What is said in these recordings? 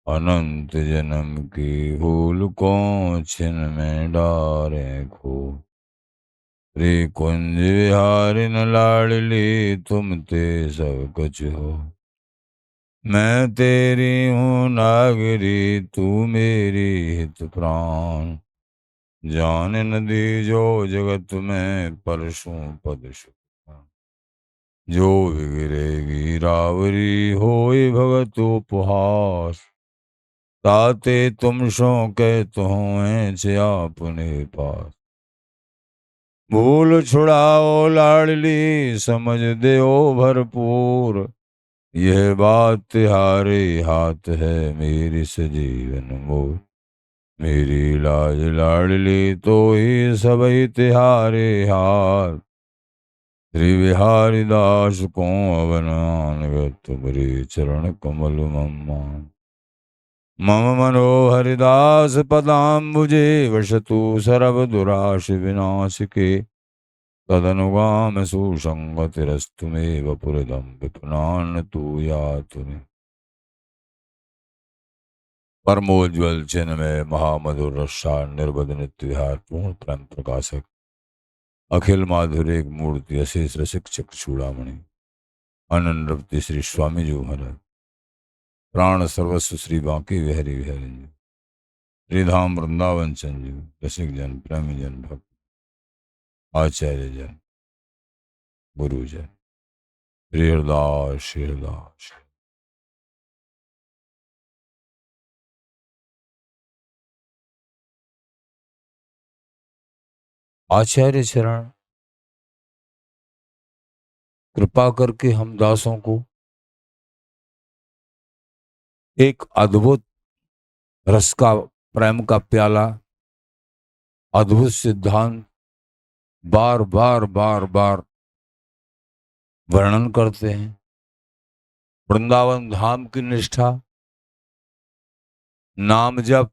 अनंत जन्म की भूल को छिन में डारे खो। रे कुंज विहारिन लाडली तुम ते सब कुछ हो। मैं तेरी हूँ नागरी तू मेरी हित प्राण। जान नदी जो जगत में परसों पद सुख। जो बिगड़ेगी रावरी होए भगत उपहास। ताते तुम सो कहत हो ऐसे अपने पास। भूल छुड़ाओ लाडली समझ दे भरपूर। यह बात तिहारे हाथ है मेरी सजीवन मोर। मेरी लाज लाडली तो ही सबही तिहारे हाथ। श्री बिहारी दास को अवनान तुमरे चरण कमल मम्मा। मम मनोहरिदास पदाम्बुजे वसतु सर्व दुराश विनाशिके। तदनुगाम सुसंगतिरस्तु मे वपुरदम विपुनान तू यातु मे। परमोज्वल चिन्ह में महामधुर रसार निर्बध नित्य विहार पूर्ण प्रेम प्रकाशक अखिल माधुर्य एक मूर्ति अशेष रसिक चक्र चूड़ामणि अनन्रवती श्री स्वामी जी महाराज। प्राण सर्वस्व श्री बांके बिहारी बिहारी जी। श्रीधाम वृंदावन संजीव रसिक जन प्रेमी जन भक्त आचार्य जन गुरु जन श्री हरदास श्री हरदास। आचार्य चरण कृपा करके हम दासों को एक अद्भुत रस का प्रेम का प्याला अद्भुत सिद्धांत बार बार बार बार वर्णन करते हैं। वृंदावन धाम की निष्ठा नाम जप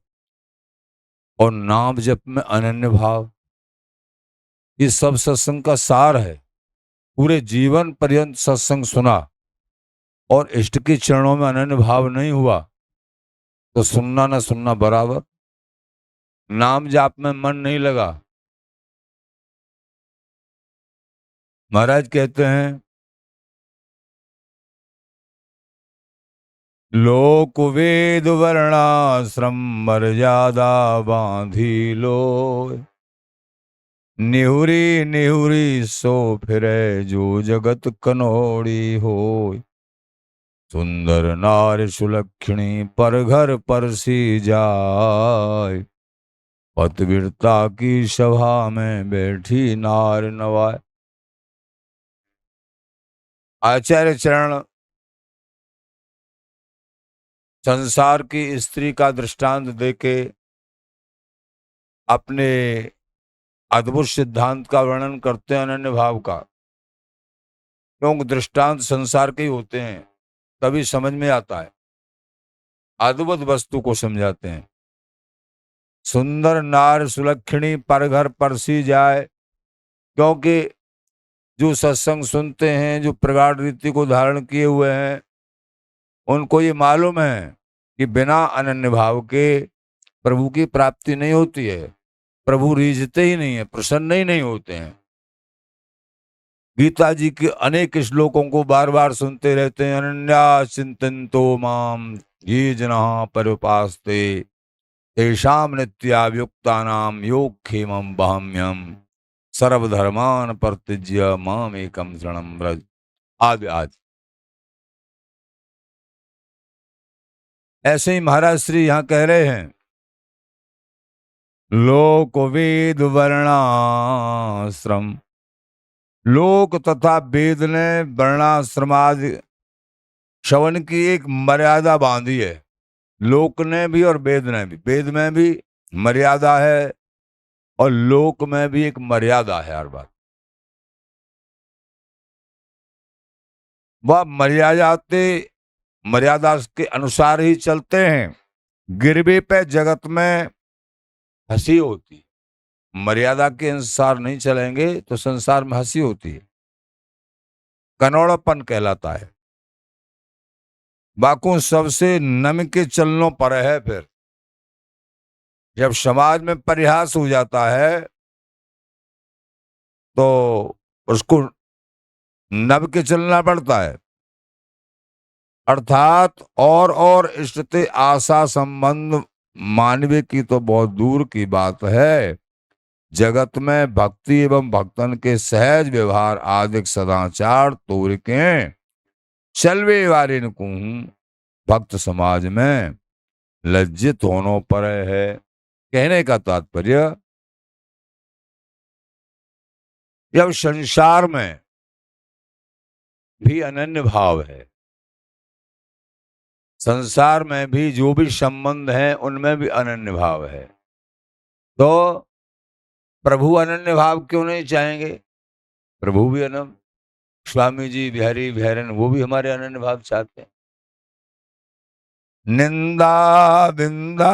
और नाम जप में अनन्य भाव ये सब सत्संग का सार है। पूरे जीवन पर्यंत सत्संग सुना और इष्ट के चरणों में अनन्य भाव नहीं हुआ तो सुनना न सुनना बराबर। नाम जाप में मन नहीं लगा। महाराज कहते हैं लोक वेद वर्णाश्रम मर्यादा बांधी लो। निहुरी निहुरी सो फिरे जो जगत कनोड़ी हो। सुंदर नार सुलक्षणी पर घर परसी जाय। पतिव्रता की सभा में बैठी नार नवाय। आचार्य चरण संसार की स्त्री का दृष्टांत देके अपने अद्भुत सिद्धांत का वर्णन करते हैं अनन्य भाव का। क्योंकि दृष्टांत संसार के ही होते हैं तभी समझ में आता है। अद्भुत वस्तु को समझाते हैं। सुंदर नार सुलक्षणी पर घर परसी जाए। क्योंकि जो सत्संग सुनते हैं जो प्रगाढ़ रीति को धारण किए हुए हैं उनको ये मालूम है कि बिना अनन्य भाव के प्रभु की प्राप्ति नहीं होती है। प्रभु रीझते ही नहीं है, प्रसन्न ही नहीं होते हैं। गीता जी के अनेक श्लोकों को बार बार सुनते रहते हैं। अनन्या चिंतन्तो माम ये जना परुपास्ते तेषाम नित्याभियुक्तानाम योगक्षेमं वहाम्यहम् सर्वधर्मान परित्यज्य माम एकम शरणं व्रज आदि आदि। ऐसे ही महाराज श्री यहाँ कह रहे हैं लोक वेद वर्णाश्रम। लोक तथा वेद ने वर्णाश्रमादि श्रवण की एक मर्यादा बांधी है। लोक ने भी और वेद ने भी। वेद में भी मर्यादा है और लोक में भी एक मर्यादा है। हर बात वह मर्यादा के अनुसार ही चलते हैं। गिरवे पे जगत में हंसी होती। मर्यादा के अनुसार नहीं चलेंगे तो संसार में हंसी होती है। कनौड़ापन कहलाता है। बाकी सबसे नम के चलनों पर है। फिर जब समाज में परिहास हो जाता है तो उसको नब के चलना पड़ता है। अर्थात और इष्टते आशा संबंध मानवीय की तो बहुत दूर की बात है। जगत में भक्ति एवं भक्तन के सहज व्यवहार आदि सदाचार तोड़ के चलवे वाले को भक्त समाज में लज्जित होने पर है। कहने का तात्पर्य, जब संसार में भी अनन्य भाव है, संसार में भी जो भी संबंध है उनमें भी अनन्य भाव है, तो प्रभु अनन्य भाव क्यों नहीं चाहेंगे? प्रभु भी अनन्य, स्वामी जी बिहारी बिहारन वो भी हमारे अनन्य भाव चाहते हैं। निंदा बिंदा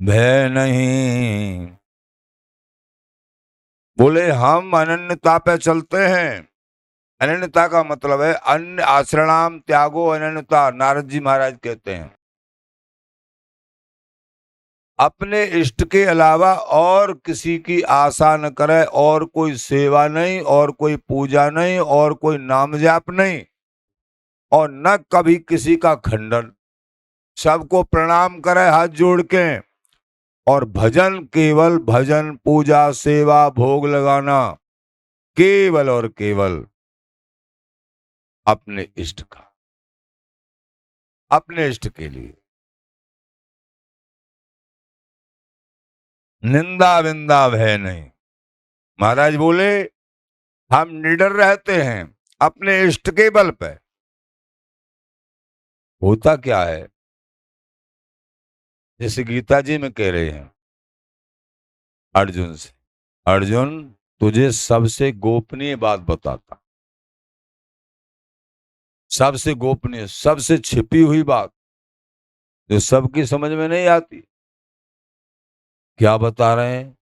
भय नहीं, बोले हम अनन्यता पे चलते हैं। अनन्यता का मतलब है अन्य आश्रणाम त्यागो अनन्यता। नारद जी महाराज कहते हैं अपने इष्ट के अलावा और किसी की आशा न करे, और कोई सेवा नहीं, और कोई पूजा नहीं, और कोई नाम जाप नहीं, और न कभी किसी का खंडन। सबको प्रणाम करे हाथ जोड़ के, और भजन, केवल भजन पूजा सेवा भोग लगाना, केवल और केवल अपने इष्ट का, अपने इष्ट के लिए। निंदा विंदा भय नहीं। महाराज बोले हम निडर रहते हैं अपने इष्ट के बल पे। होता क्या है, जैसे गीता जी में कह रहे हैं अर्जुन से, अर्जुन तुझे सबसे गोपनीय बात बताता, सबसे गोपनीय, सबसे छिपी हुई बात जो सबकी समझ में नहीं आती। क्या बता रहे हैं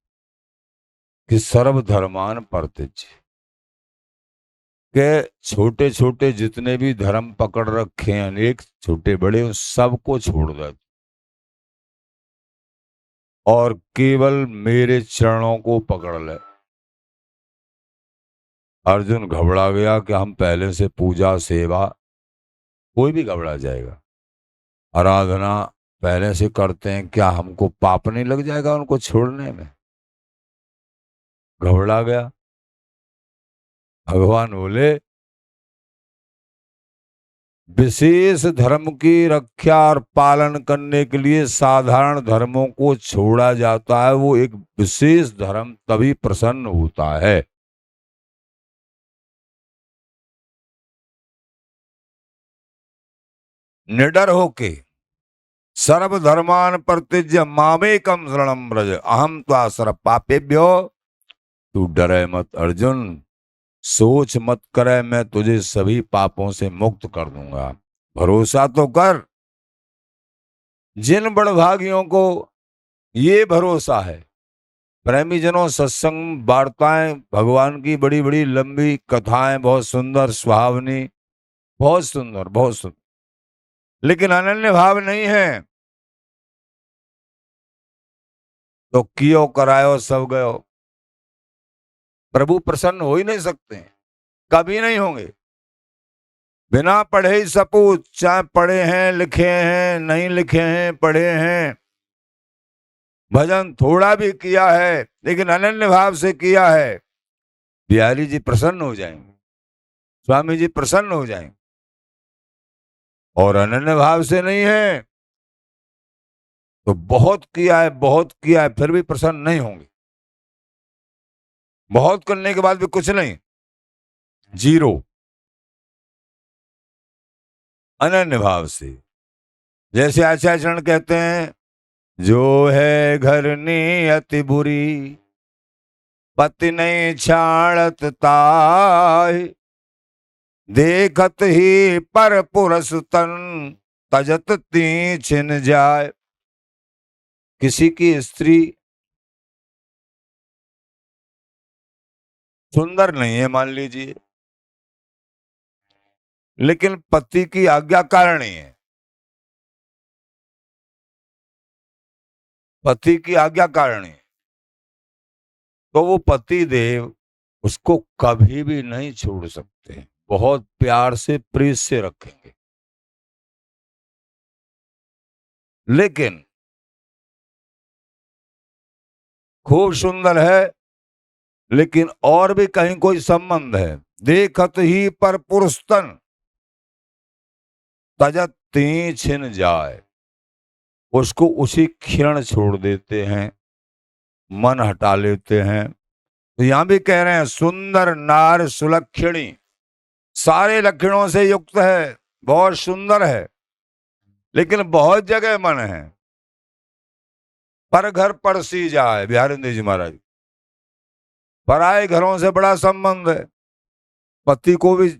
कि सर्वधर्मान परित्यज्य, के छोटे छोटे जितने भी धर्म पकड़ रखे हैं, अनेक छोटे बड़े, उन सबको छोड़ दे और केवल मेरे चरणों को पकड़ ले। अर्जुन घबरा गया कि हम पहले से पूजा सेवा, कोई भी घबरा जाएगा, आराधना पहले से करते हैं, क्या हमको पाप नहीं लग जाएगा उनको छोड़ने में? घबरा गया। भगवान बोले विशेष धर्म की रक्षा और पालन करने के लिए साधारण धर्मों को छोड़ा जाता है। वो एक विशेष धर्म तभी प्रसन्न होता है। निडर होके सर्वधर्मान परित्यज्य मामेकम शरणम व्रज अहम त्वा सर्व पापेभ्यो। तू डरे मत अर्जुन, सोच मत करे, मैं तुझे सभी पापों से मुक्त कर दूंगा। भरोसा तो कर। जिन बड़भागियों को ये भरोसा है, प्रेमी जनों, सत्संग वार्ताएं, भगवान की बड़ी बड़ी लंबी कथाएं, बहुत सुंदर सुहावनी, बहुत सुंदर बहुत सुंदर, लेकिन अनन्य भाव नहीं है तो कियो करायो सब गयो। प्रभु प्रसन्न हो ही नहीं सकते, कभी नहीं होंगे। बिना पढ़े ही सपूत, चाहे पढ़े हैं लिखे हैं नहीं लिखे हैं, पढ़े हैं, भजन थोड़ा भी किया है लेकिन अनन्य भाव से किया है, बिहारी जी प्रसन्न हो जाएंगे, स्वामी जी प्रसन्न हो जाएंगे। और अनन्य भाव से नहीं है तो बहुत किया है, बहुत किया है, फिर भी प्रसन्न नहीं होंगे। बहुत करने के बाद भी कुछ नहीं, जीरो। अनन्य भाव से, जैसे आचार्य चरण कहते हैं, जो है घर नियति बुरी, पति नहीं छाड़त ताय, देखत ही पर पुरस तन, तजत ती छिन जाए। किसी की स्त्री सुंदर नहीं है मान लीजिए, लेकिन पति की आज्ञाकारिणी है, पति की आज्ञाकारिणी, तो वो पति देव उसको कभी भी नहीं छोड़ सकते, बहुत प्यार से प्रीत से रखेंगे। लेकिन खूब सुंदर है, लेकिन और भी कहीं कोई संबंध है, देखत ही पर पुरुषतन तजत ती छिन जाए, उसको उसी क्षण छोड़ देते हैं, मन हटा लेते हैं। तो यहां भी कह रहे हैं सुंदर नार सुलक्षणी, सारे लक्षणों से युक्त है, बहुत सुंदर है, लेकिन बहुत जगह मन है, पर घर परसी जाए। बिहारी जी महाराज, पराए घरों से बड़ा संबंध है, पति को भी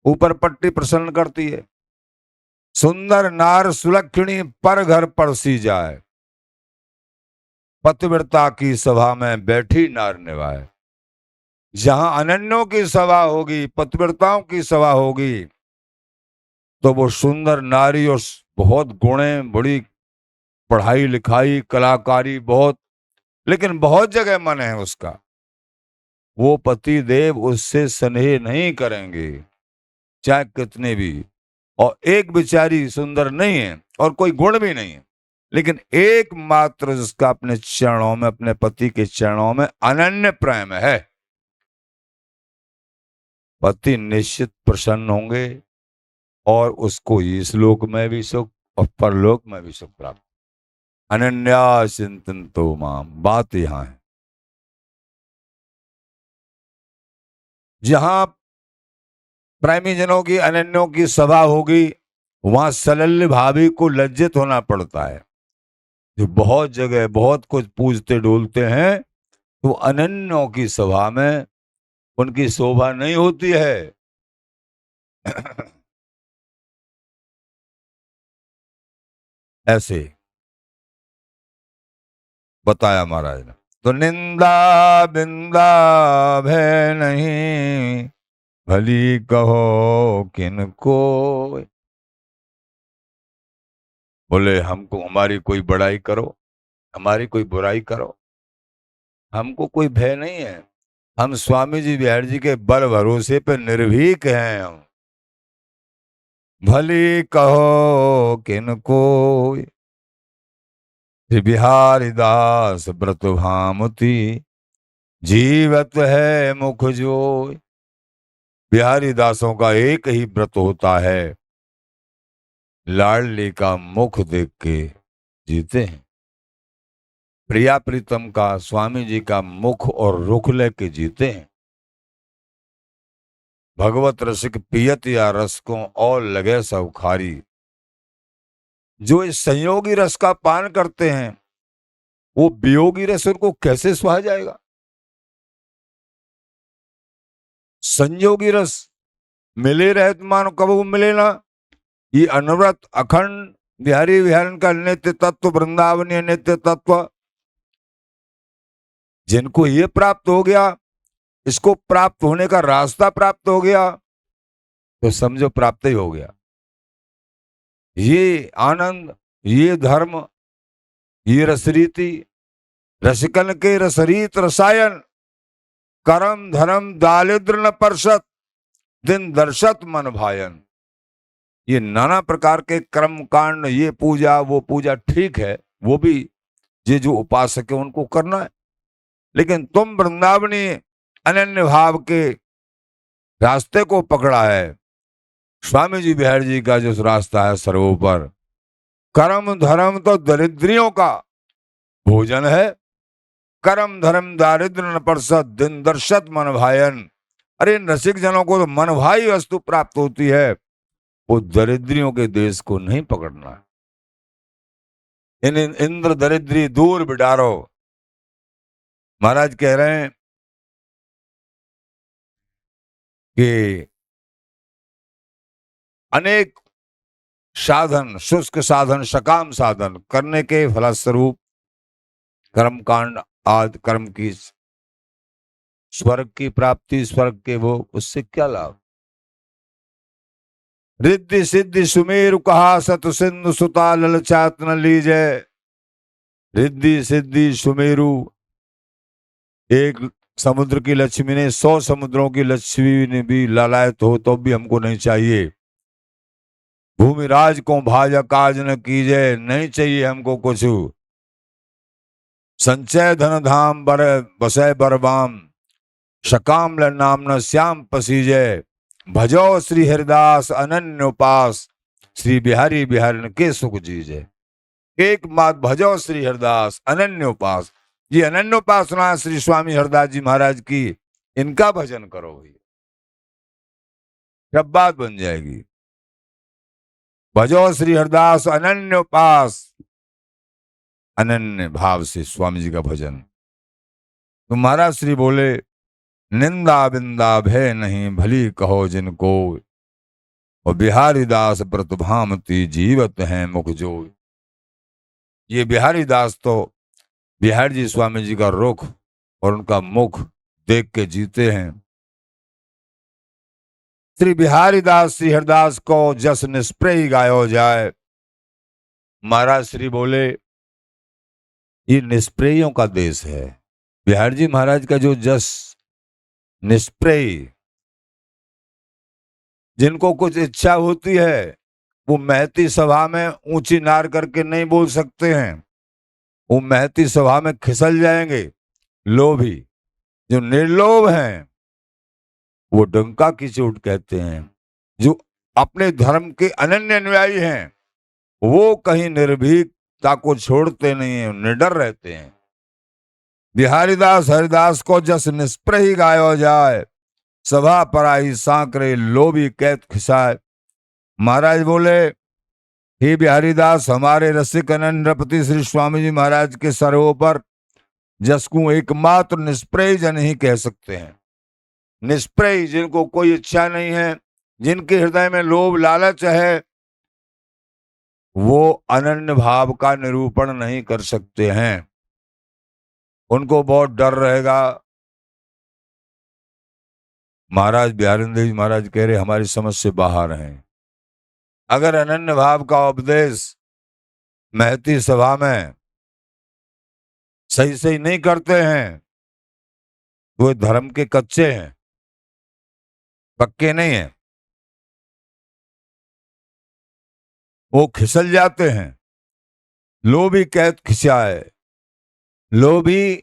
ऊपर पट्टी प्रसन्न करती है। सुंदर नार सुलक्षणी पर घर परसी जाए, पतिव्रता की सभा में बैठी नार निभाए। जहां अनन्यों की सभा होगी, पतिव्रताओं की सभा होगी, तो वो सुंदर नारी और बहुत गुणे, बड़ी पढ़ाई लिखाई कलाकारी बहुत, लेकिन बहुत जगह मन है उसका, वो पति देव उससे स्नेह नहीं करेंगे चाहे कितने भी। और एक बेचारी सुंदर नहीं है और कोई गुण भी नहीं है, लेकिन एकमात्र जिसका अपने चरणों में, अपने पति के चरणों में अनन्य प्रेम है, पति निश्चित प्रसन्न होंगे और उसको इस लोक में भी सुख और परलोक में भी सुख प्राप्त। अनन्या चिंतनतो माम, बात यहां है। जहां प्रेमी जनों की, अनन्यों की सभा होगी, वहां सलल्य भाभी को लज्जित होना पड़ता है। जो बहुत जगह बहुत कुछ पूजते डोलते हैं, तो अनन्यों की सभा में उनकी शोभा नहीं होती है। ऐसे बताया महाराज ने। तो निंदा बिंदा भय नहीं, भली कहो किनको। बोले हमको, हमारी कोई बड़ाई करो, हमारी कोई बुराई करो, हमको कोई भय नहीं है। हम स्वामी जी बिहारी जी के बल भरोसे पे निर्भीक हैं हम। भली कहो किनको, श्री बिहारी दास व्रत भामती, जीवत है मुख जो। बिहारी दासों का एक ही व्रत होता है, लाडली का मुख देख के जीते हैं। प्रिया प्रीतम का, स्वामी जी का मुख और रुख लेके जीते हैं। भगवत रसिक पियत या रस को और लगे सब खारी। जो इस संयोगी रस का पान करते हैं, वो वियोगी रस उनको कैसे सुहा जाएगा। संयोगी रस मिले रहे तो मानो कब वो मिले ना। ये अनवरत अखंड बिहारी विहारन का नित्य तत्व, वृंदावनीय नित्य तत्व, जिनको ये प्राप्त हो गया, इसको प्राप्त होने का रास्ता प्राप्त हो गया, तो समझो प्राप्त ही हो गया। ये आनंद, ये धर्म, ये रसरीति, रसिकन के रसरीत रसायन, करम धर्म दारिद्र न परसत, दिन दर्शत मन भायन। ये नाना प्रकार के कर्म कांड, ये पूजा वो पूजा ठीक है, वो भी ये जो उपासक है उनको करना है, लेकिन तुम वृंदावनी अनन्य भाव के रास्ते को पकड़ा है। स्वामी जी बिहारी जी का जो रास्ता है सर्वोपर, कर्म धर्म तो दरिद्रियों का भोजन है, कर्म धर्म दारिद्र न परसत, दिन दर्शत मन भायन। अरे रसिक जनों को तो मन भाई वस्तु प्राप्त होती है, वो दरिद्रियों के देश को नहीं पकड़ना। इन इंद्र दरिद्री दूर बिटारो। महाराज कह रहे हैं कि अनेक साधन, शुष्क साधन, सकाम साधन करने के फलस्वरूप कर्म कांड आदि कर्म की स्वर्ग की प्राप्ति, स्वर्ग के वो, उससे क्या लाभ। रिद्धि सिद्धि सुमेरु कहा सत सिंधु सुता ललचात न लीजय। रिद्धि सिद्धि सुमेरु, एक समुद्र की लक्ष्मी ने 100 समुद्रों की लक्ष्मी ने भी लालायत हो तो भी हमको नहीं चाहिए। भूमिराज को भाजा काज न कीजे, नहीं चाहिए हमको कुछ। संचय धन धाम बर बसय बरबाम, शकाम ल नाम न श्याम पसीजय। भजो श्री हरिदास अनन्य उपास, श्री बिहारी बिहारी के सुख जीजे। एक मात भजो श्री हरिदास अनन्य उपास, ये अनन्य उपासना श्री स्वामी हरदास जी महाराज की, इनका भजन करो भैया, जब बात बन जाएगी। भजो श्री हरदास अनन्य उपास, अनन्य भाव से स्वामी जी का भजन। तो महाराज श्री बोले, निंदा बिंदा भय नहीं भली कहो जिनको, और बिहारी दास व्रत भामती जीवत हैं मुख जो। ये बिहारी दास तो बिहारी जी स्वामी जी का रुख और उनका मुख देख के जीते हैं। श्री बिहारी दास श्री हरदास को जस निष्प्रय गायो जाए। महाराज श्री बोले, ये निष्प्रयों का देश है। बिहारी जी महाराज का जो जस निष्प्रय, जिनको कुछ इच्छा होती है वो महती सभा में ऊंची नार करके नहीं बोल सकते हैं, वो महती सभा में खिसल जाएंगे। लोभी, जो निर्लोभ हैं वो डंका की चोट कहते हैं। जो अपने धर्म के अनन्य अनुयायी हैं वो कहीं निर्भीकता को छोड़ते नहीं है, निडर रहते हैं। बिहारी दास हरिदास को जस निष्प्रय गायो जाए, सभा पराई सांकरे लोभी कैद खिसाए। महाराज बोले, हे बिहारी दास, हमारे रसिक अनन्यपति श्री स्वामी जी महाराज के सरोवर जसकू एकमात्र निष्प्रय जन ही कह सकते हैं। निष्प्रय, जिनको कोई इच्छा नहीं है, जिनके हृदय में लोभ लालच है, वो अनन्य भाव का निरूपण नहीं कर सकते हैं। उनको बहुत डर रहेगा। महाराज बिहारींद्र जी महाराज कह रहे हमारी समझ से बाहर हैं। अगर अनन्य भाव का उपदेश महती सभा में सही सही नहीं करते हैं, वो धर्म के कच्चे हैं, पक्के नहीं हैं, वो खिसल जाते हैं। लोभी कैद खिंचाए, लोभी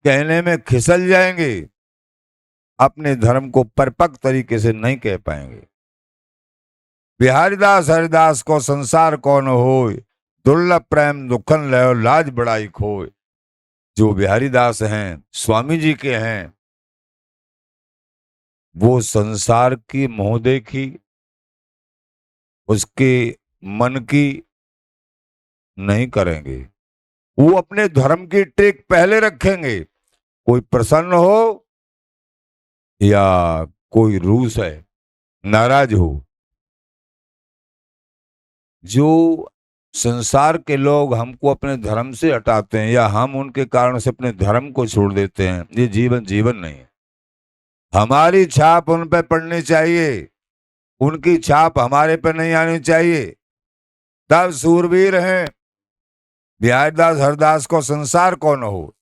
कहने में खिसल जाएंगे, अपने धर्म को परिपक्व तरीके से नहीं कह पाएंगे। बिहारीदास हरिदास को संसार कौन होय, दुर्लभ प्रेम दुखन लयो लाज बड़ाई खोय। जो बिहारीदास हैं, स्वामी जी के हैं, वो संसार की मोह देखी, उसके मन की नहीं करेंगे। वो अपने धर्म की टेक पहले रखेंगे। कोई प्रसन्न हो या कोई रूस है, नाराज हो, जो संसार के लोग हमको अपने धर्म से हटाते हैं या हम उनके कारण से अपने धर्म को छोड़ देते हैं, ये जीवन नहीं है। हमारी छाप उन पे पड़नी चाहिए, उनकी छाप हमारे पे नहीं आनी चाहिए, तब सूरवीर हैं। बिहारीदास हरदास को संसार कौन हो,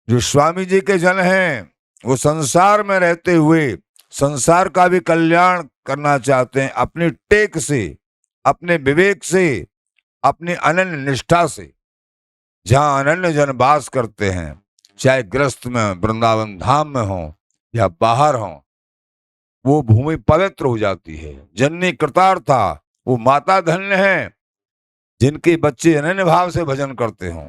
जो स्वामी जी के जन हैं, वो संसार में रहते हुए संसार का भी कल्याण करना चाहते हैं, अपनी टेक से, अपने विवेक से, अपनी अनन्य निष्ठा से। जहां अनन्य जन वास करते हैं, चाहे ग्रस्त में वृंदावन धाम में हो या बाहर हो, वो भूमि पवित्र हो जाती है। जननी कृतार्था, वो माता धन्य है जिनके बच्चे अनन्य भाव से भजन करते हों।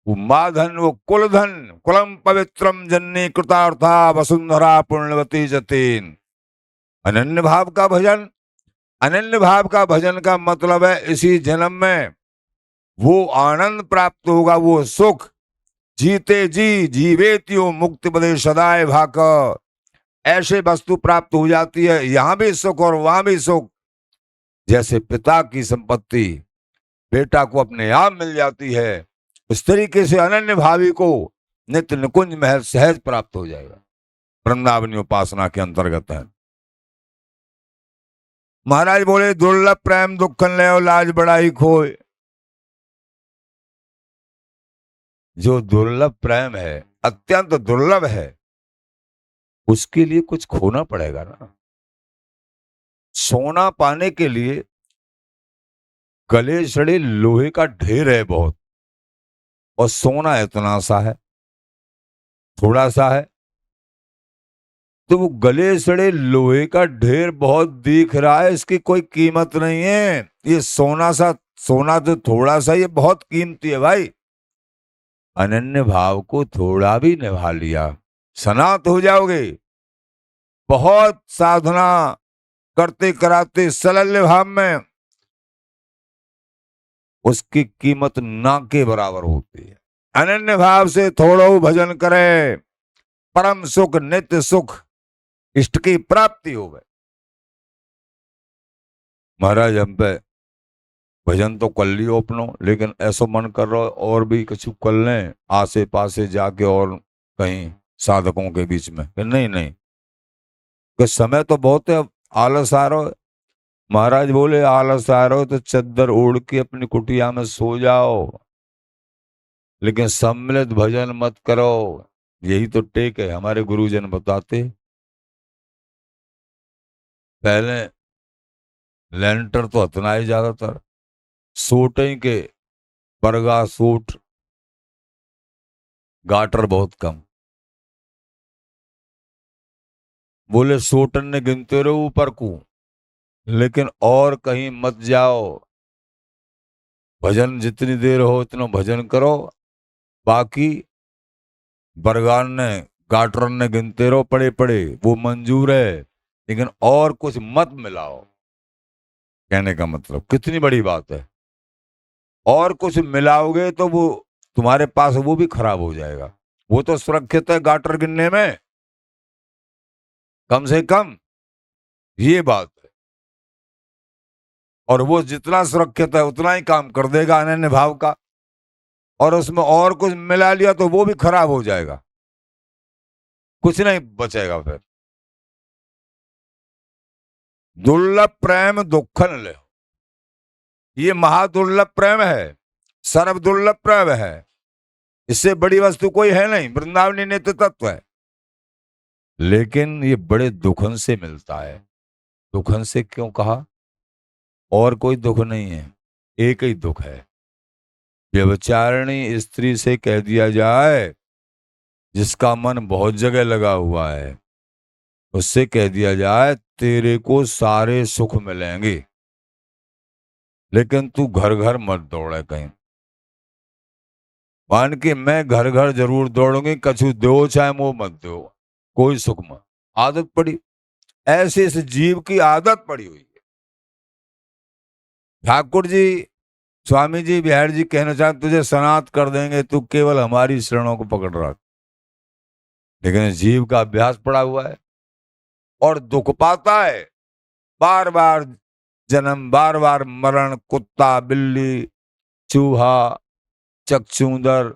वो माँ धन, वो कुल धन, कुलम पवित्रम जननी कृतार्था वसुंधरा पुण्यवती जतीन। अनन्य भाव का भजन, अनन्य भाव का भजन का मतलब है इसी जन्म में वो आनंद प्राप्त होगा, वो सुख जीते जी जीवेत्यो मुक्ति बदे सदाए भाक। ऐसे वस्तु प्राप्त हो जाती है, यहां भी सुख और वहां भी सुख। जैसे पिता की संपत्ति बेटा को अपने आप मिल जाती है, उस तरीके से अनन्य भावी को नित्य निकुंज महल सहज प्राप्त हो जाएगा। वृंदावनी उपासना के अंतर्गत है। महाराज बोले दुर्लभ प्रेम दुखन ले लाज बड़ाई खोए। जो दुर्लभ प्रेम है, अत्यंत दुर्लभ है, उसके लिए कुछ खोना पड़ेगा ना। सोना पाने के लिए गले सड़े लोहे का ढेर है बहुत, और सोना इतना सा है, थोड़ा सा है। तो वो गले सड़े लोहे का ढेर बहुत दिख रहा है, इसकी कोई कीमत नहीं है। ये सोना तो थोड़ा सा, ये बहुत कीमती है भाई। अनन्य भाव को थोड़ा भी निभा लिया, सनात हो जाओगे। बहुत साधना करते कराते सलल्य भाव में उसकी कीमत ना के बराबर होती है। अनन्य भाव से थोड़ो भजन करे, परम सुख नित्य सुख इष्ट की प्राप्ति हो गए। महाराज हम पे भजन तो कर लियो अपनो, लेकिन ऐसा मन कर रहा और भी कुछ कर लें आसे पासे जाके, और कहीं साधकों के बीच में। नहीं नहीं, कि समय तो बहुत है, आलस आ रहा है। महाराज बोले आलस आ रहा हो तो चद्दर ओढ़ के अपनी कुटिया में सो जाओ, लेकिन सम्मिलित भजन मत करो। यही तो टेक है, हमारे गुरुजन बताते। पहले लेंटर तो हतना ही ज्यादातर, सूटें के बरगा सूट, गाटर बहुत कम। बोले सूटन ने गिनते रहो ऊपर को, लेकिन और कहीं मत जाओ। भजन जितनी देर हो उतना भजन करो, बाकी बरगान ने गाटरन ने गिनते रहो पड़े पड़े, वो मंजूर है, लेकिन और कुछ मत मिलाओ। कहने का मतलब कितनी बड़ी बात है। और कुछ मिलाओगे तो वो तुम्हारे पास वो भी खराब हो जाएगा। वो तो सुरक्षित है गाटर गिनने में, कम से कम ये बात है। और वो जितना सुरक्षित है उतना ही काम कर देगा अनन्य भाव का, और उसमें और कुछ मिला लिया तो वो भी खराब हो जाएगा, कुछ नहीं बचेगा फिर। दुर्लभ प्रेम दुखन ले, ये महादुर्लभ प्रेम है, सर्व दुर्लभ प्रेम है। इससे बड़ी वस्तु कोई है नहीं, वृंदावनी नित्य तत्व है। लेकिन ये बड़े दुखन से मिलता है। दुखन से क्यों कहा? और कोई दुख नहीं है, एक ही दुख है। व्यभिचारिणी स्त्री से कह दिया जाए, जिसका मन बहुत जगह लगा हुआ है, उससे कह दिया जाए तेरे को सारे सुख मिलेंगे, लेकिन तू घर घर मत दौड़े कहीं। मान के मैं घर घर जरूर दौड़ूंगी, कछु दो चाहे मुंह मत दो, कोई सुख मत। आदत पड़ी, ऐसे इस जीव की आदत पड़ी हुई है। ठाकुर जी, स्वामी जी, बिहार जी कहना चाहते तुझे सनात कर देंगे, तू केवल हमारी शरणों को पकड़ रख। लेकिन जीव का अभ्यास पड़ा हुआ है और दुख पाता है, बार बार जन्म, बार बार मरण, कुत्ता बिल्ली चूहा चकचूंदर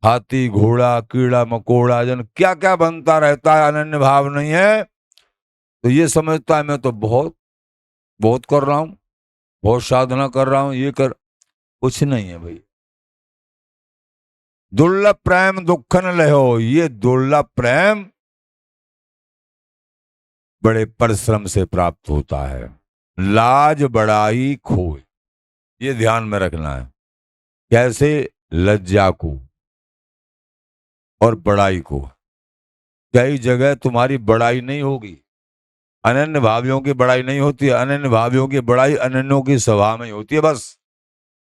हाथी घोड़ा कीड़ा मकोड़ा जन क्या क्या बनता रहता है। अनन्य भाव नहीं है तो ये समझता है मैं तो बहुत बहुत कर रहा हूं, बहुत साधना कर रहा हूं, ये कर, कुछ नहीं है भाई। दुर्लभ प्रेम दुखन लहो, ये दुर्लभ प्रेम बड़े परिश्रम से प्राप्त होता है। लाज बड़ाई खोए, ये ध्यान में रखना है। कैसे? लज्जा को और बड़ाई को। कई जगह तुम्हारी बड़ाई नहीं होगी, अनन्य भावियों की बड़ाई नहीं होती है। अनन्य भावियों की बड़ाई अनन्यों की सभा में होती है बस।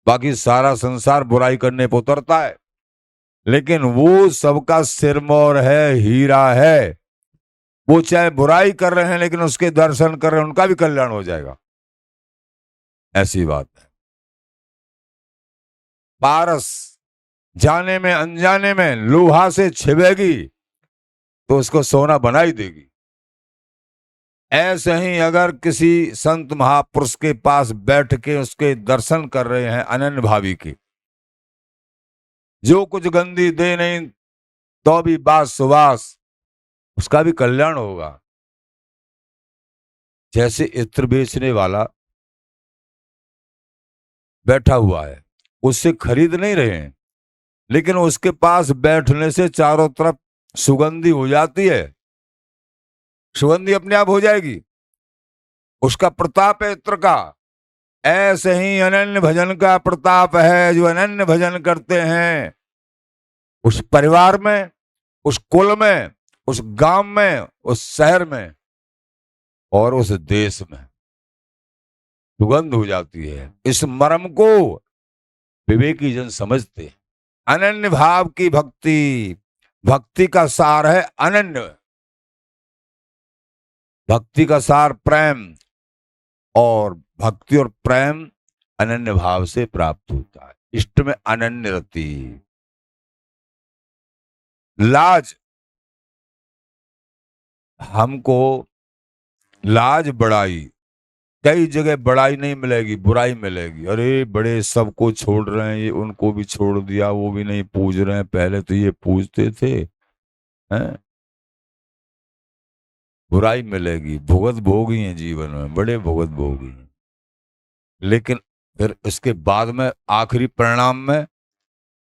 बाकी सारा संसार बुराई करने पर उतरता है, लेकिन वो सबका सिरमौर है, हीरा है। वो चाहे बुराई कर रहे हैं लेकिन उसके दर्शन कर रहे हैं, उनका भी कल्याण हो जाएगा। ऐसी बात है। पारस जाने में अनजाने में लोहा से छिपेगी तो उसको सोना बना ही देगी। ऐसे ही अगर किसी संत महापुरुष के पास बैठ के उसके दर्शन कर रहे हैं अनन्य भावी के, जो कुछ गंदी दे नहीं तो भी बास सुबास, उसका भी कल्याण होगा। जैसे इत्र बेचने वाला बैठा हुआ है, उससे खरीद नहीं रहे हैं, लेकिन उसके पास बैठने से चारों तरफ सुगंधी हो जाती है, सुगंधी अपने आप हो जाएगी। उसका प्रताप है इत्र का। ऐसे ही अनन्य भजन का प्रताप है। जो अनन्य भजन करते हैं, उस परिवार में, उस कुल में, उस गांव में, उस शहर में और उस देश में सुगंध हो जाती है। इस मर्म को विवेकी जन समझते हैं। अनन्य भाव की भक्ति, भक्ति का सार है अनन्य। भक्ति का सार प्रेम, और भक्ति और प्रेम अनन्य भाव से प्राप्त होता है। इष्ट में अनन्य रति। लाज, हमको लाज बड़ाई, कई जगह बड़ाई नहीं मिलेगी, बुराई मिलेगी। अरे बड़े सबको छोड़ रहे हैं, ये उनको भी छोड़ दिया, वो भी नहीं पूज रहे हैं, पहले तो ये पूजते थे, हैं? बुराई मिलेगी। भुगत भोगी हैं जीवन में, बड़े भुगत भोगी हैं। लेकिन फिर इसके बाद में आखिरी परिणाम में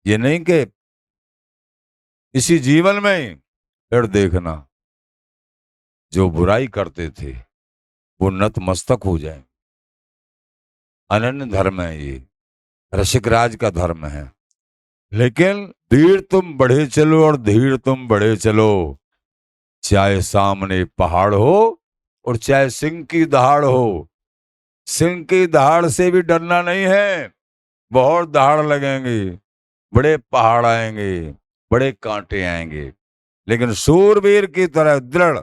ये नहीं कि इसी जीवन में ही फिर देखना जो बुराई करते थे वो नतमस्तक हो जाए। अनन्य धर्म है ये, रसिक राज का धर्म है। लेकिन धीर तुम बढ़े चलो और धीर तुम बढ़े चलो, चाहे सामने पहाड़ हो और चाहे सिंह की दहाड़ हो। सिंह की दहाड़ से भी डरना नहीं है, बहुत दहाड़ लगेंगे, बड़े पहाड़ आएंगे, बड़े कांटे आएंगे, लेकिन सूरवीर की तरह दृढ़।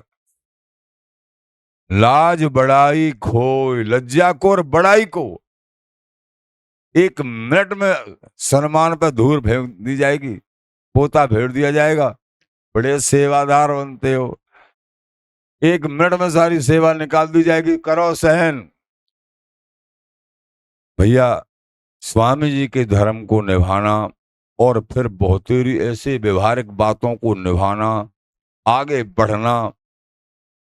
लाज बड़ाई खोय, लज्जा को और बड़ाई को 1 मिनट में सम्मान पर धूल फेंक दी जाएगी, पोता फेर दिया जाएगा। बड़े सेवादार बनते हो, 1 मिनट में सारी सेवा निकाल दी जाएगी, करो सहन। भैया, स्वामी जी के धर्म को निभाना और फिर बहुतेरी ऐसे व्यवहारिक बातों को निभाना, आगे बढ़ना,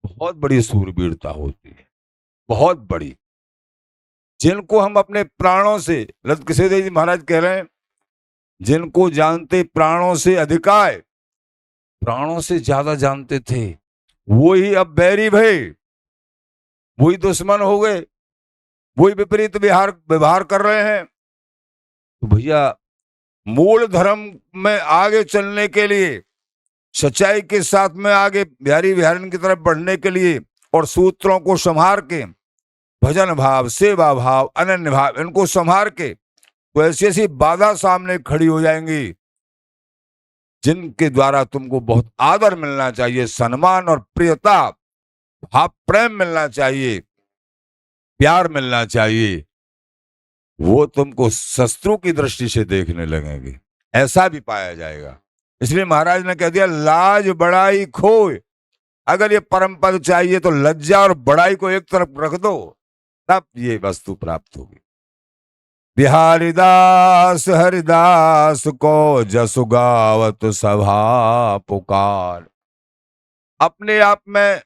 बहुत बड़ी सूरबीरता होती है, बहुत बड़ी। जिनको हम अपने प्राणों से, लत किशोर जी महाराज कह रहे हैं, जिनको जानते प्राणों से अधिकाय, प्राणों से ज्यादा जानते थे, वो ही अब बैरी भय, वही दुश्मन हो गए, वही विपरीत व्यवहार कर रहे हैं। तो भैया, मूल धर्म में आगे चलने के लिए, सच्चाई के साथ में आगे बिहारी बिहारन की तरफ बढ़ने के लिए, और सूत्रों को संभार के, भजन भाव, सेवा भाव, अनन्य भाव, इनको संभार के, तो ऐसी ऐसी बाधा सामने खड़ी हो जाएंगी जिनके द्वारा तुमको बहुत आदर मिलना चाहिए, सम्मान और प्रियता, भाव प्रेम मिलना चाहिए, प्यार मिलना चाहिए, वो तुमको शत्रु की दृष्टि से देखने लगेंगे। ऐसा भी पाया जाएगा। इसलिए महाराज ने कह दिया, लाज बड़ाई खोए। अगर ये परम पद चाहिए तो लज्जा और बड़ाई को एक तरफ रख दो, तब ये वस्तु प्राप्त होगी। बिहारी दास हरिदास को जसु गावत सभा पुकार। अपने आप में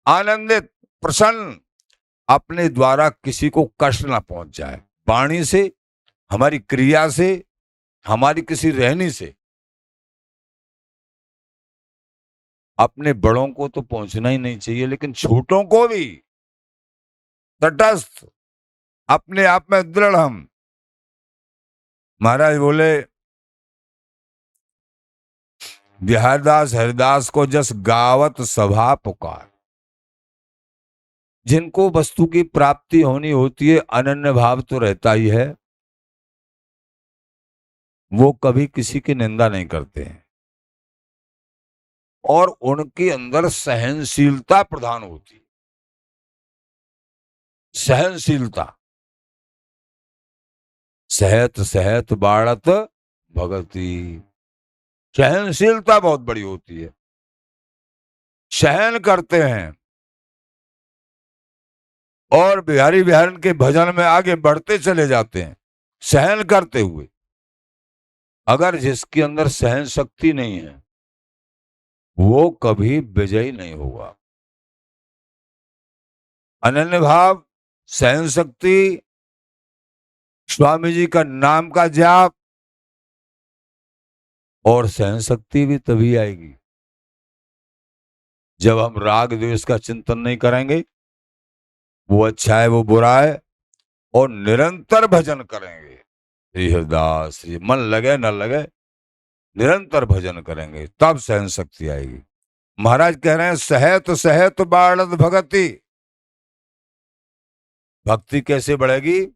आनंदित, प्रसन्न, अपने द्वारा किसी को कष्ट ना पहुंच जाए, वाणी से, हमारी क्रिया से, हमारी किसी रहनी से। अपने बड़ों को तो पहुंचना ही नहीं चाहिए, लेकिन छोटों को भी तटस्थ, अपने आप में दृढ़ हम। महाराज बोले, बिहारदास हरिदास को जस गावत सभा पुकार। जिनको वस्तु की प्राप्ति होनी होती है, अनन्य भाव तो रहता ही है, वो कभी किसी की निंदा नहीं करते हैं, और उनके अंदर सहनशीलता प्रधान होती है। सहनशीलता, सहत सहत बाड़त भगती, सहनशीलता बहुत बड़ी होती है। सहन करते हैं और बिहारी बिहारन के भजन में आगे बढ़ते चले जाते हैं, सहन करते हुए। अगर जिसके अंदर सहन शक्ति नहीं है, वो कभी विजयी नहीं होगा। अनन्य भाव, सहन शक्ति, स्वामी जी का नाम का जाप, और सहन शक्ति भी तभी आएगी जब हम राग द्वेष का चिंतन नहीं करेंगे, वो अच्छा है वो बुरा है, और निरंतर भजन करेंगे। श्री हरिदास, श्री मन लगे न लगे, निरंतर भजन करेंगे तब सहन शक्ति आएगी। महाराज कह रहे हैं सहत सहत बाढ़ भगति। भक्ति कैसे बढ़ेगी?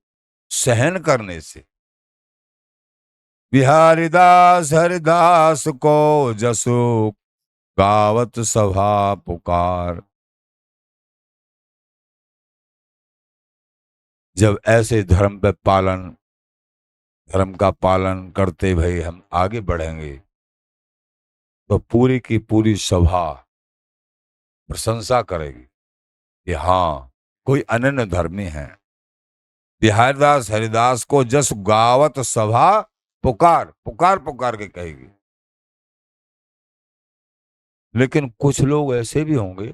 सहन करने से। बिहारी दास हरिदास को जसु गावत सभा पुकार। जब ऐसे धर्म का पालन करते भाई हम आगे बढ़ेंगे तो पूरी की पूरी सभा प्रशंसा करेगी कि हाँ कोई अनन्य धर्मी है। बिहारीदास हरिदास को जस गावत सभा पुकार, पुकार पुकार के कहेगी। लेकिन कुछ लोग ऐसे भी होंगे,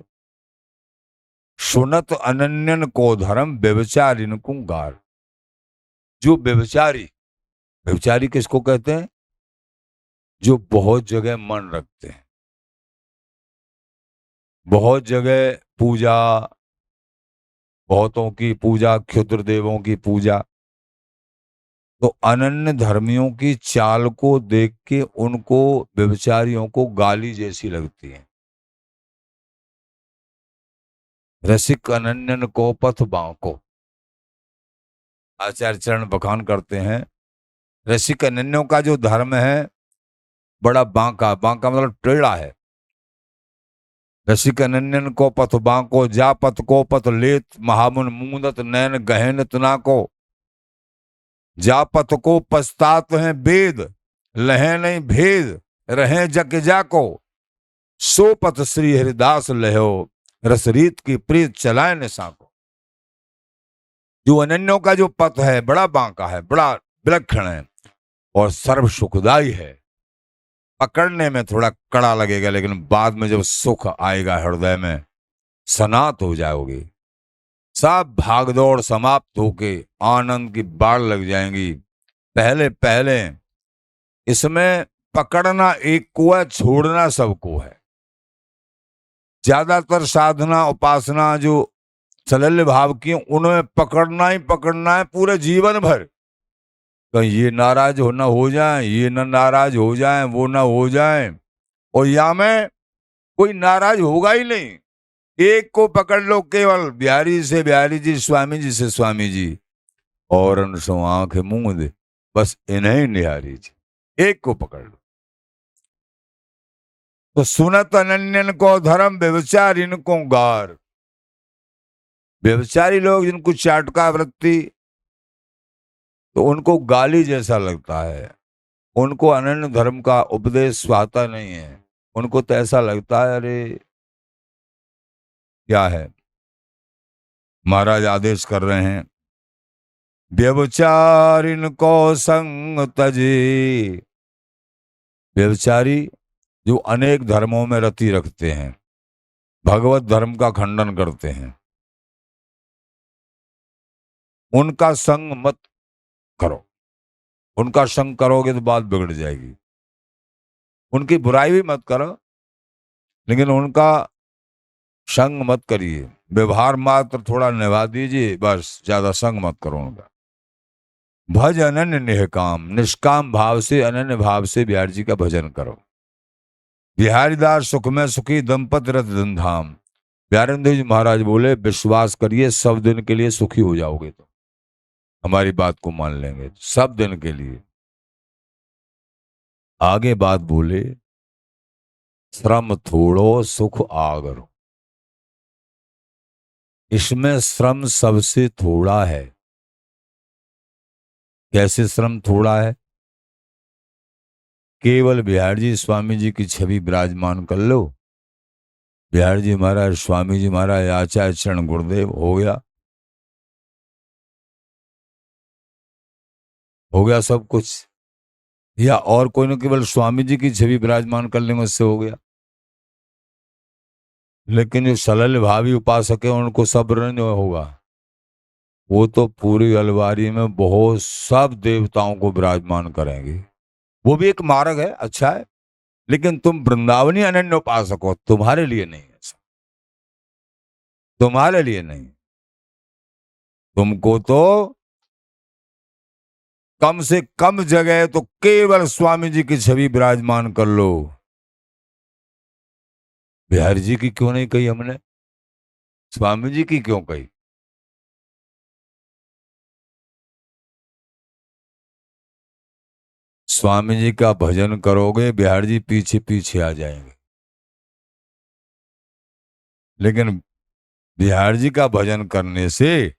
सुनत अनन्यन को धर्म व्यभिचारिन को गार। जो व्यभिचारी, व्यभिचारी किसको कहते हैं? जो बहुत जगह मन रखते हैं, बहुत जगह पूजा, बहुतों की पूजा, क्षुद्र देवों की पूजा। तो अनन्य धर्मियों की चाल को देख के उनको व्यभिचारियों को गाली जैसी लगती है। रसिक अनन्यन को पथ बांको। आचार्य चरण बखान करते हैं रसिक अनन्यों का जो धर्म है बड़ा बांका, बांका मतलब टेढ़ा है। रसिक अनन्यन को पथ बांको, जा पथ को पथ लेत, महामुन मूंदत नैन गहन तना को। जा पथ को पछतात हैं वेद, लहे नहीं भेद, रहे जग जाको। सो पथ श्री हरिदास लहो, रसरीत की प्रीत चलाए निशा को। जो अनन्यों का जो पथ है बड़ा बांका है, बड़ा विलक्षण है और सर्व सुखदायी है। पकड़ने में थोड़ा कड़ा लगेगा, लेकिन बाद में जब सुख आएगा हृदय में, सनात हो जाओगे। सब भागदौड़ समाप्त होके आनंद की बाढ़ लग जाएंगी। पहले पहले इसमें पकड़ना एक को है, छोड़ना सबको है। ज्यादातर साधना उपासना जो सलल्य भाव की उनमें पकड़ना ही पकड़ना है पूरे जीवन भर। कहीं ये नाराज हो जाए, ये न नाराज हो जाए, वो ना हो जाए, और या में कोई नाराज होगा ही नहीं। एक को पकड़ लो केवल, बिहारी से बिहारी जी, स्वामी जी से स्वामी जी, और अनसो आंख मूंद, बस इन्हें निहारी जी। एक को पकड़ लो। तो सुनत अनन्यन को धर्म व्यभिचार इनको गार। व्यभिचारी लोग जिनको चाटका वृत्ति, तो उनको गाली जैसा लगता है। उनको अनन्य धर्म का उपदेश स्वाता नहीं है। उनको तो ऐसा लगता है अरे क्या है। महाराज आदेश कर रहे हैं व्यभिचारिन को संग तजे। व्यभिचारी जो अनेक धर्मों में रति रखते हैं, भगवत धर्म का खंडन करते हैं, उनका संग मत करो। उनका संग करोगे तो बात बिगड़ जाएगी। उनकी बुराई भी मत करो, लेकिन उनका संग मत करिए। व्यवहार मात्र थोड़ा निभा दीजिए, बस ज्यादा संग मत करो उनका। भज अनन्य निष्काम, निष्काम भाव से, अनन्य भाव से बिहारी जी का भजन करो। बिहारीदास सुख में सुखी दंपत रत धनधाम। प्यारेंद्र जी महाराज बोले विश्वास करिए सब दिन के लिए सुखी हो जाओगे तो हमारी बात को मान लेंगे, सब दिन के लिए। आगे बात बोले श्रम थोड़ो सुख आगरो। इसमें श्रम सबसे थोड़ा है। कैसे श्रम थोड़ा है? केवल बिहारी जी स्वामी जी की छवि विराजमान कर लो। बिहारी जी महाराज, स्वामी जी महाराज, आचार्य चरण गुरुदेव, हो गया सब कुछ। या और कोई न केवल स्वामी जी की छवि विराजमान कर लेंगे, उससे हो गया। लेकिन जो सलल भावी उपासक है उनको सब्र नहीं होगा। वो तो पूरी अलवारी में बहुत सब देवताओं को विराजमान करेंगे। वो भी एक मार्ग है, अच्छा है, लेकिन तुम वृंदावनी अनन्य उपासक हो, तुम्हारे लिए नहीं है, तुम्हारे लिए नहीं। तुमको तो कम से कम जगह तो केवल स्वामी जी की छवि विराजमान कर लो। बिहारी जी की क्यों नहीं कही हमने, स्वामी जी की क्यों कही? स्वामी जी का भजन करोगे, बिहारी जी पीछे पीछे आ जाएंगे। लेकिन बिहारी जी का भजन करने से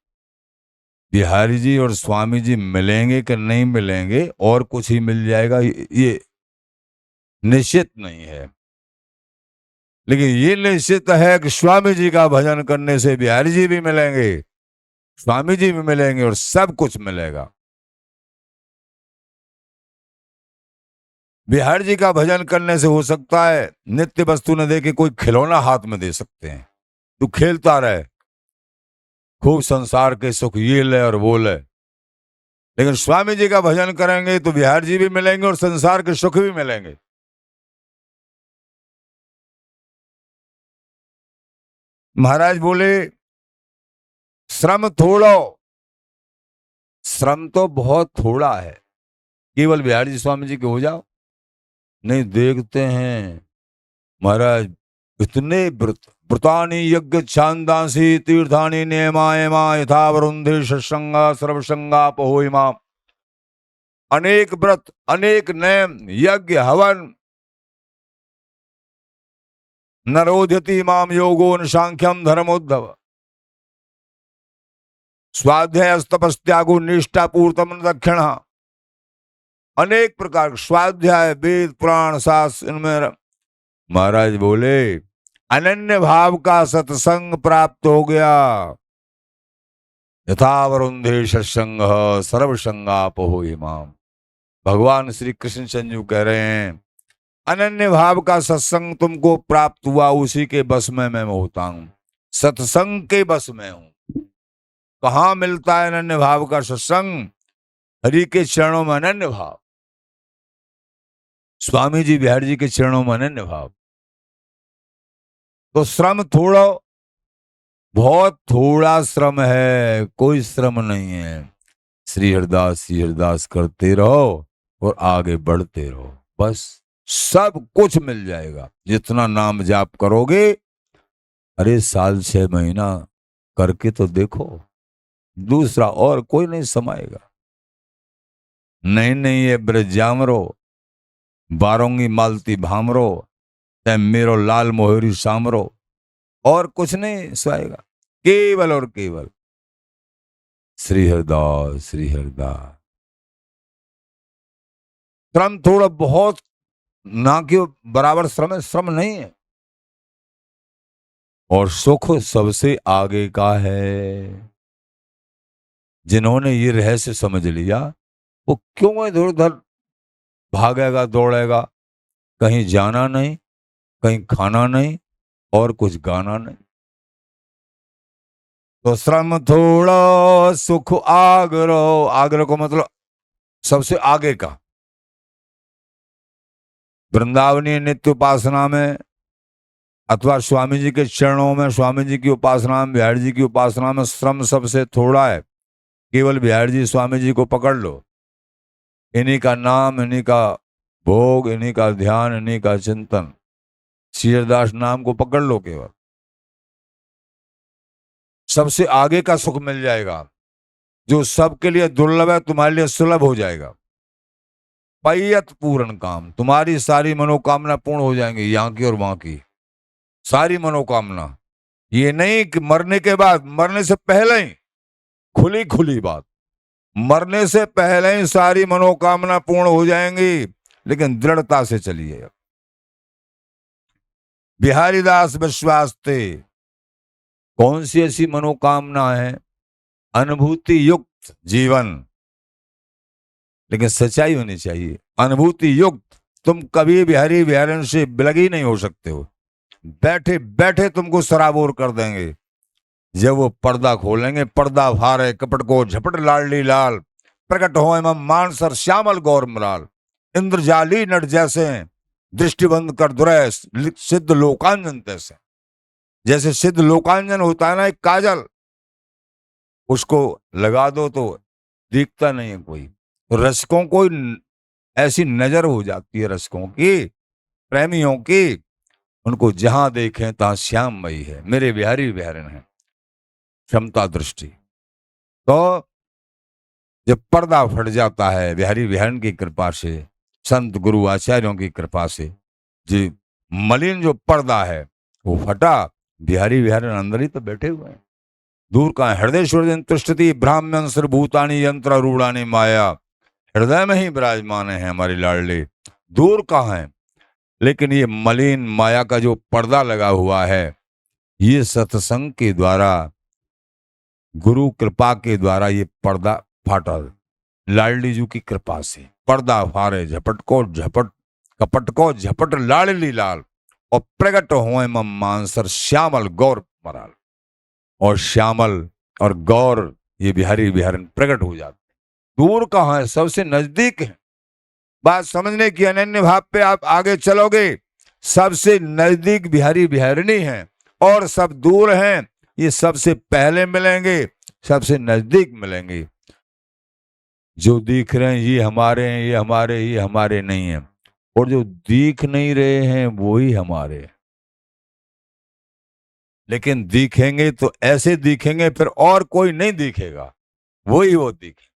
बिहारी जी और स्वामी जी मिलेंगे कि नहीं मिलेंगे, और कुछ ही मिल जाएगा, ये निश्चित नहीं है। लेकिन ये निश्चित है कि स्वामी जी का भजन करने से बिहारी जी भी मिलेंगे, स्वामी जी भी मिलेंगे, और सब कुछ मिलेगा। बिहारी जी का भजन करने से हो सकता है नित्य वस्तु न दे के कोई खिलौना हाथ में दे सकते हैं, तू खेलता रहे, खूब संसार के सुख ये ले और वो ले। लेकिन स्वामी जी का भजन करेंगे तो बिहारी जी भी मिलेंगे और संसार के सुख भी मिलेंगे। महाराज बोले श्रम थोड़ो, श्रम तो बहुत थोड़ा है, केवल बिहारी जी स्वामी जी के हो जाओ। नहीं, देखते हैं महाराज, इतने व्रतानि यज्ञ छांदांसी तीर्थानि नियमायमा यथा वरुंधे सत्संगा सर्वसंगा पहोइमा। अनेक व्रत, अनेक नियम, यज्ञ हवन, नरोध्यति माम योगो न सांख्यम धर्मोद्धव, स्वाध्याय तपस्त्यागो निष्ठा पूर्तम दक्षिण। अनेक प्रकार स्वाध्याय, वेद, पुराण, शास्त्र, इनमें महाराज बोले अनन्य भाव का सत्संग प्राप्त हो गया। यथा वरुंधे सत्संग सर्वसंगाप हो इमाम। भगवान श्री कृष्ण चंद्र कह रहे हैं अनन्य भाव का सत्संग तुमको प्राप्त हुआ, उसी के बस में मैं होता हूं, सत्संग के बस में हूं। कहां मिलता है अनन्य भाव का सत्संग? हरि के चरणों में अनन्य भाव, स्वामी जी बिहारी जी के चरणों में अनन्य भाव। तो श्रम थोड़ा, बहुत थोड़ा श्रम है, कोई श्रम नहीं है। श्री हरदास करते रहो और आगे बढ़ते रहो, बस सब कुछ मिल जाएगा। जितना नाम जाप करोगे, अरे साल 6 महीना करके तो देखो, दूसरा और कोई नहीं समाएगा। नहीं नहीं ये ब्रज जामरो, बारोंगी मालती भामरो, तै मेरो लाल मोहरी सामरो, और कुछ नहीं सुहाएगा, केवल और केवल श्री हरदास श्री हरदास। श्रम थोड़ा बहुत ना के बराबर श्रम है, श्रम नहीं है। और सुख सबसे आगे का है। जिन्होंने ये रहस्य समझ लिया वो क्यों इधर उधर भागेगा दौड़ेगा, कहीं जाना नहीं, कहीं खाना नहीं, और कुछ गाना नहीं। तो श्रम थोड़ा सुख आग्रह, आग्रह को मतलब सबसे आगे का। वृंदावनी नित्य उपासना में अथवा स्वामी जी के चरणों में, स्वामी जी की उपासना में, बिहारी जी की उपासना में श्रम सबसे थोड़ा है। केवल बिहारी जी स्वामी जी को पकड़ लो, इन्हीं का नाम, इन्हीं का भोग, इन्हीं का ध्यान, इन्हीं का चिंतन, श्रीहरदास नाम को पकड़ लो, केवल सबसे आगे का सुख मिल जाएगा। जो सबके लिए दुर्लभ है तुम्हारे लिए सुलभ हो जाएगा। पैयत पूर्ण काम, तुम्हारी सारी मनोकामना पूर्ण हो जाएंगी, यहाँ की और वहां की सारी मनोकामना। ये नहीं कि मरने के बाद, मरने से पहले ही खुली खुली बात, मरने से पहले ही सारी मनोकामना पूर्ण हो जाएंगी, लेकिन दृढ़ता से चलिए। बिहारी दास विश्वास थे। कौन सी ऐसी मनोकामना है? अनुभूति युक्त जीवन, लेकिन सच्चाई होनी चाहिए। अनुभूति युक्त, तुम कभी बिहारी बिहारन से बिलग ही नहीं हो सकते हो, बैठे बैठे तुमको सराबोर कर देंगे। जब वो पर्दा खोलेंगे, पर्दा फारे कपट को झपट लाडली लाल, प्रकट हो एवं मानसर श्यामल गौर मलाल। इंद्रजाली नट जैसे दृष्टि बंद कर दुरै सिद्ध लोकांजन तैसे। जैसे सिद्ध लोकांजन होता है ना एक काजल, उसको लगा दो तो दिखता नहीं है कोई। तो रसिकों को ऐसी नजर हो जाती है, रसिकों की, प्रेमियों की, उनको जहां देखें तहां श्याममयी है, मेरे बिहारी बिहारन है, क्षमता दृष्टि। तो जब पर्दा फट जाता है बिहारी बिहारन की कृपा से, संत गुरु आचार्यों की कृपा से, जी मलिन जो पर्दा है वो फटा, बिहारी बिहारन अंदर ही तो बैठे हुए हैं। दूर का हृदय सूर्य तुष्टि ब्राह्मण सर्वभूतानि यंत्र रूढ़ानी माया। हृदय में ही विराजमान है हमारी लाडली, दूर कहाँ है। लेकिन ये मलिन माया का जो पर्दा लगा हुआ है, ये सत्संग के द्वारा, गुरु कृपा के द्वारा ये पर्दा फाटा। लाडली जी की कृपा से पर्दा फारे झपट को झपट, कपट को झपट लाडली लाल, और प्रकट हो मानसर श्यामल गौर मराल। और श्यामल और गौर ये बिहारी बिहारन प्रकट हो जाते। दूर कहाँ है, सबसे नजदीक है। बात समझने की, अनन्य भाव पे आप आगे चलोगे, सबसे नजदीक बिहारी बिहारिणी है और सब दूर हैं। ये सबसे पहले मिलेंगे, सबसे नजदीक मिलेंगे। जो दिख रहे हैं ये हमारे हैं, ये हमारे, ये हमारे नहीं है। और जो दिख नहीं रहे हैं वो ही हमारे हैं। लेकिन दिखेंगे तो ऐसे दिखेंगे फिर और कोई नहीं दिखेगा, वही वो दिखे।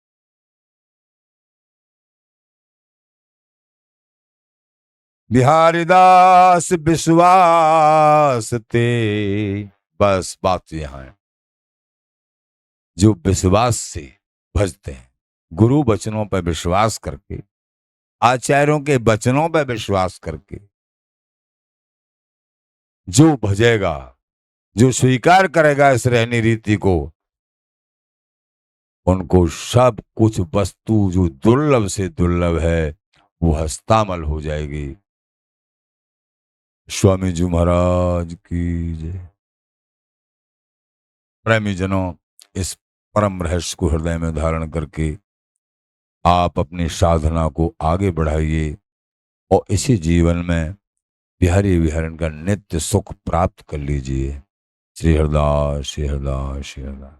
बिहारी दास विश्वास ते, बस बात यहां है। जो विश्वास से भजते हैं, गुरु वचनों पर विश्वास करके, आचार्यों के वचनों पर विश्वास करके, जो भजेगा, जो स्वीकार करेगा इस रहनी रीति को, उनको सब कुछ वस्तु जो दुर्लभ से दुर्लभ है वो हस्तामल हो जाएगी। स्वामी जी महाराज की जय। प्रेमी जनों, इस परम रहस्य को हृदय में धारण करके आप अपनी साधना को आगे बढ़ाइए और इसी जीवन में बिहारी बिहारन का नित्य सुख प्राप्त कर लीजिए। श्री हरदास, श्री हरदास, श्री हरदास।